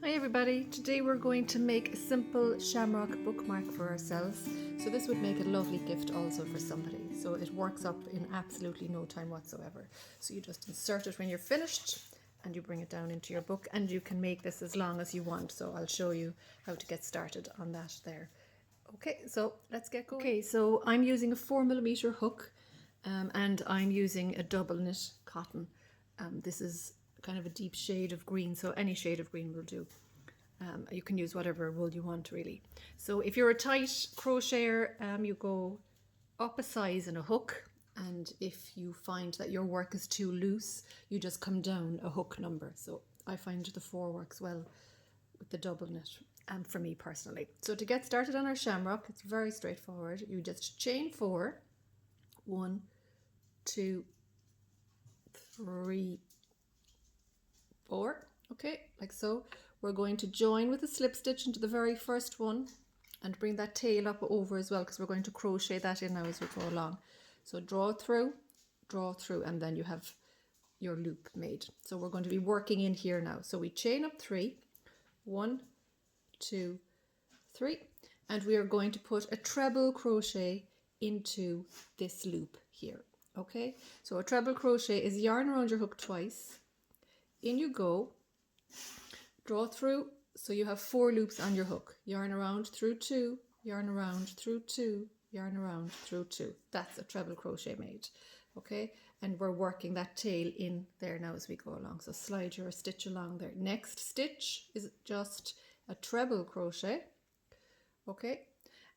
Hi everybody, today we're going to make a simple shamrock bookmark for ourselves. So this would make a lovely gift also for somebody. So it works up in absolutely no time whatsoever. So you just insert it when you're finished and you bring it down into your book, and you can make this as long as you want. So I'll show you how to get started on that there. Okay, so let's get going. Okay, so I'm using a 4mm hook and I'm using a double knit cotton. This is kind of a deep shade of green, so any shade of green will do. You can use whatever wool you want really. So if you're a tight crocheter, you go up a size in a hook, and if you find that your work is too loose, you just come down a hook number. So I find the 4 works well with the double knit, for me personally. So to get started on our shamrock, it's very straightforward. You just chain 4, 1, 2, 3, 4, okay, like so. We're going to join with a slip stitch into the very first one and bring that tail up over as well, because we're going to crochet that in now as we go along. So draw through, and then you have your loop made. So we're going to be working in here now. So we chain up 3, 1, 2, 3, and we are going to put a treble crochet into this loop here. Okay, so a treble crochet is yarn around your hook twice, in you go, draw through, so you have 4 loops on your hook, yarn around through 2, yarn around through 2, yarn around through 2. That's a treble crochet made. Okay, and we're working that tail in there now as we go along. So slide your stitch along there. Next stitch is just a treble crochet. Okay,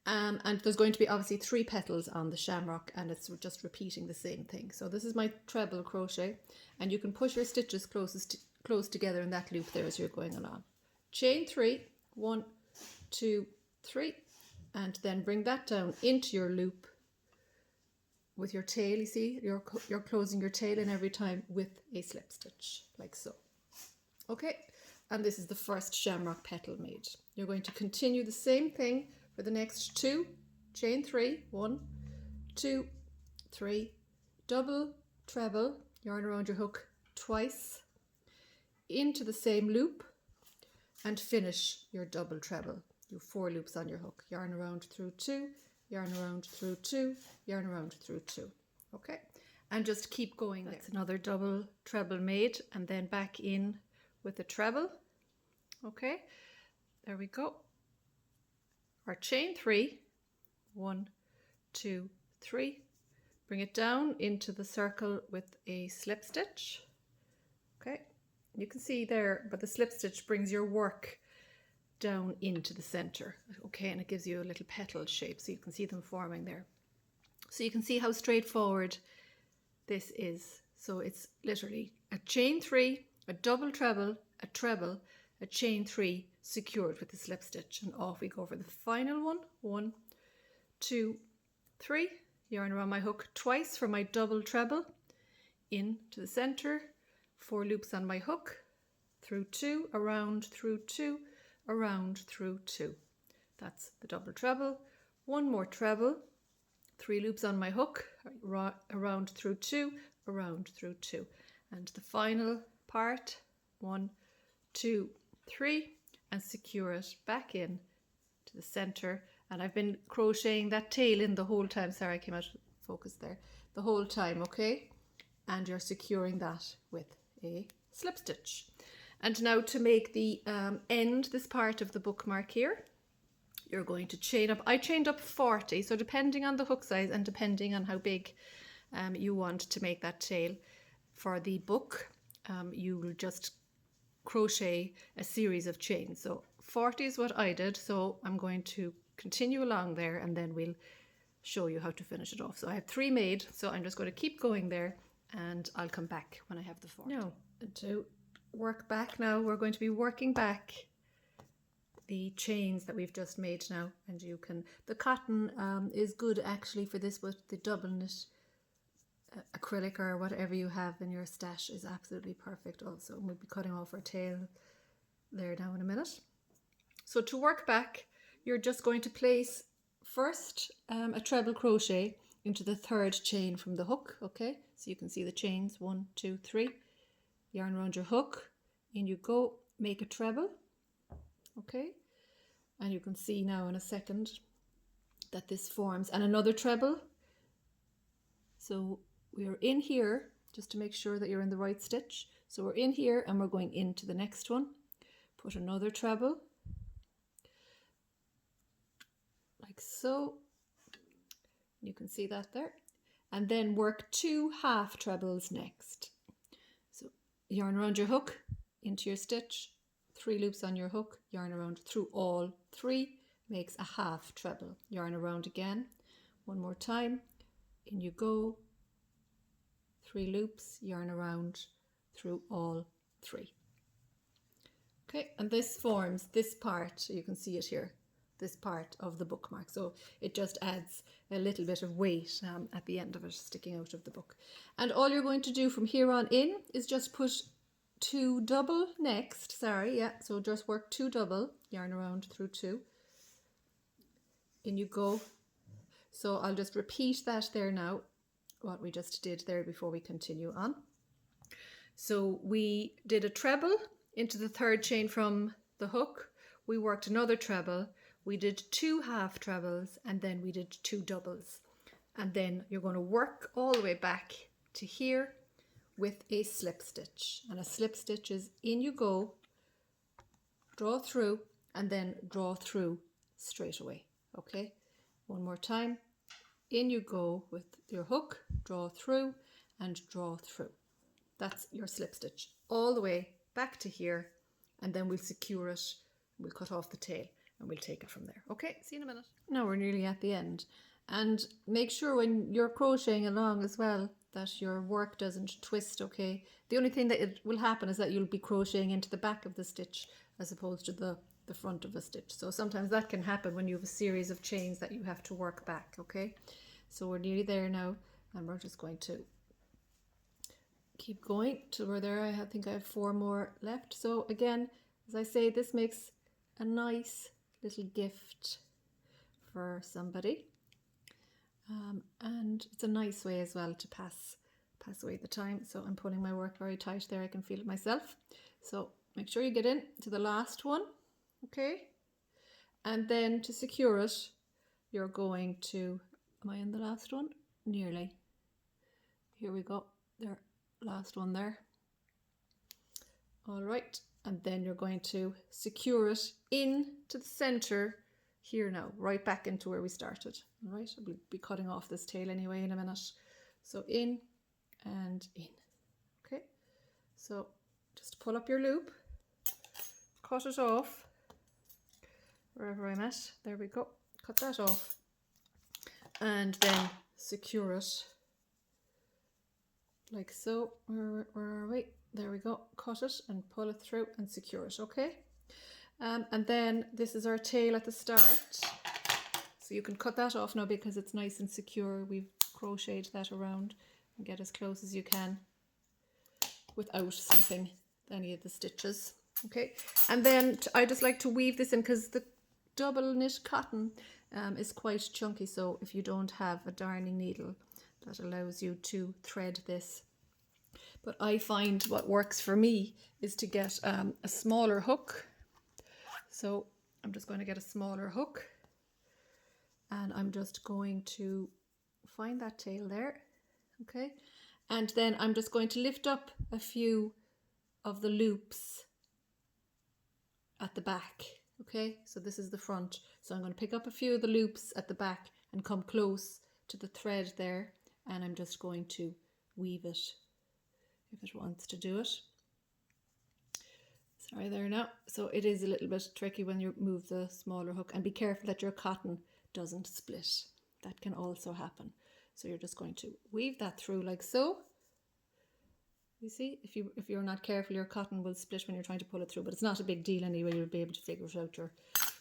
and there's going to be obviously 3 petals on the shamrock, and it's just repeating the same thing. So this is my treble crochet, and you can push your stitches close together in that loop there as you're going along. Chain 3, 1, 2, 3, and then bring that down into your loop with your tail. You see, you're closing your tail in every time with a slip stitch, like so. Okay, and this is the first shamrock petal made. You're going to continue the same thing for the next 2. Chain 3, 1, 2, 3, double, treble, yarn around your hook twice, into the same loop, and finish your double treble. You have 4 loops on your hook, yarn around through 2, yarn around through 2, yarn around through 2. Okay, and just keep going. That's another double treble made, and then back in with a treble. Okay, there we go. Our chain 3, 1, 2, 3, bring it down into the circle with a slip stitch. Okay, you can see there, but the slip stitch brings your work down into the center. Okay, and it gives you a little petal shape, so you can see them forming there. So you can see how straightforward this is. So it's literally a chain 3, a double treble, a treble, a chain 3 secured with the slip stitch, and off we go for the final one. 1, 2, 3, yarn around my hook twice for my double treble, into the center, 4 loops on my hook, through 2, around through 2, around through 2. That's the double treble. 1 more treble, 3 loops on my hook, around through 2, around through 2. And the final part, 1, 2, 3, and secure it back in to the center. And I've been crocheting that tail in the whole time. Sorry, I came out of focus there. The whole time, okay? And you're securing that with a slip stitch. And now to make the end, this part of the bookmark here, you're going to chain up. I chained up 40, so depending on the hook size and depending on how big you want to make that tail for the book, you will just crochet a series of chains. So 40 is what I did, so I'm going to continue along there, and then we'll show you how to finish it off. So I have 3 made, so I'm just going to keep going there, and I'll come back when I have the 40. Now, to work back now, we're going to be working back the chains that we've just made now, and you can, the cotton is good actually for this, but the double knit acrylic or whatever you have in your stash is absolutely perfect also. And we'll be cutting off our tail there now in a minute. So to work back, you're just going to place first a treble crochet into the 3rd chain from the hook. Okay, so you can see the chains, 1, 2, 3, yarn around your hook, in you go, make a treble, okay? And you can see now in a second that this forms, and another treble. So we're in here, just to make sure that you're in the right stitch. So we're in here and we're going into the next one. Put another treble, like so. You can see that there. And then work 2 half trebles next. So yarn around your hook into your stitch, 3 loops on your hook, yarn around through all 3, makes a half treble. Yarn around again, one more time, in you go, 3 loops, yarn around through all 3. Okay, and this forms this part, you can see it here, this part of the bookmark. So it just adds a little bit of weight at the end of it, sticking out of the book. And all you're going to do from here on in is just put 2 double next, so just work 2 double, yarn around through 2. In you go. So I'll just repeat that there now, what we just did there before we continue on. So we did a treble into the 3rd chain from the hook, we worked another treble, we did 2 half trebles, and then we did 2 doubles. And then you're going to work all the way back to here with a slip stitch. And a slip stitch is in you go, draw through, and then draw through straight away. Okay, one more time. In you go with your hook, draw through and draw through. That's your slip stitch all the way back to here, and then we'll secure it, we'll cut off the tail and we'll take it from there. Okay, see you in a minute. Now we're nearly at the end, and make sure when you're crocheting along as well that your work doesn't twist, okay? The only thing that it will happen is that you'll be crocheting into the back of the stitch as opposed to the front of a stitch. So sometimes that can happen when you have a series of chains that you have to work back, okay? So we're nearly there now, and we're just going to keep going till we're there. I think I have 4 more left. So again, as I say, this makes a nice little gift for somebody, and it's a nice way as well to pass away the time. So I'm pulling my work very tight there, I can feel it myself. So make sure you get in to the last one, okay? And then to secure it, you're going to, am I in the last one? Nearly. Here we go, there, last one there. All right, and then you're going to secure it in to the center here now, right back into where we started. All right, I'll be cutting off this tail anyway in a minute. So in and in. Okay, so just pull up your loop, cut it off wherever I'm at. There we go, cut that off, and then secure it like so. Where are we? There we go. Cut it and pull it through and secure it, okay? And then this is our tail at the start. So you can cut that off now because it's nice and secure. We've crocheted that around, and get as close as you can without slipping any of the stitches, okay? And then I just like to weave this in because the double knit cotton is quite chunky. So if you don't have a darning needle, that allows you to thread this. But I find what works for me is to get a smaller hook. So I'm just going to get a smaller hook, and I'm just going to find that tail there, okay? And then I'm just going to lift up a few of the loops at the back, okay? So this is the front. So I'm going to pick up a few of the loops at the back and come close to the thread there, and I'm just going to weave it if it wants to do it. Sorry there now. So it is a little bit tricky when you move the smaller hook, and be careful that your cotton doesn't split. That can also happen. So you're just going to weave that through like so. You see, if you're not careful, your cotton will split when you're trying to pull it through, but it's not a big deal anyway. You'll be able to figure it out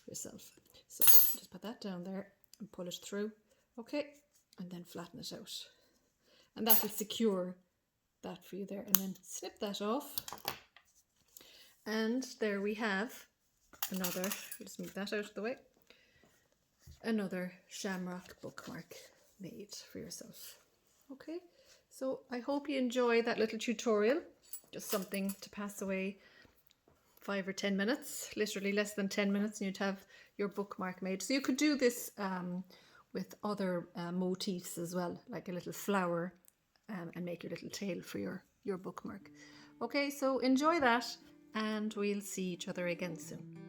yourself. So just put that down there and pull it through, okay, and then flatten it out, and that will secure that for you there. And then snip that off, and there we have another, just move that out of the way, another shamrock bookmark made for yourself. Okay, so I hope you enjoy that little tutorial, just something to pass away 5 or 10 minutes, literally less than 10 minutes, and you'd have your bookmark made. So you could do this with other motifs as well, like a little flower, and make your little tail for your bookmark. Okay, so enjoy that, and we'll see each other again soon.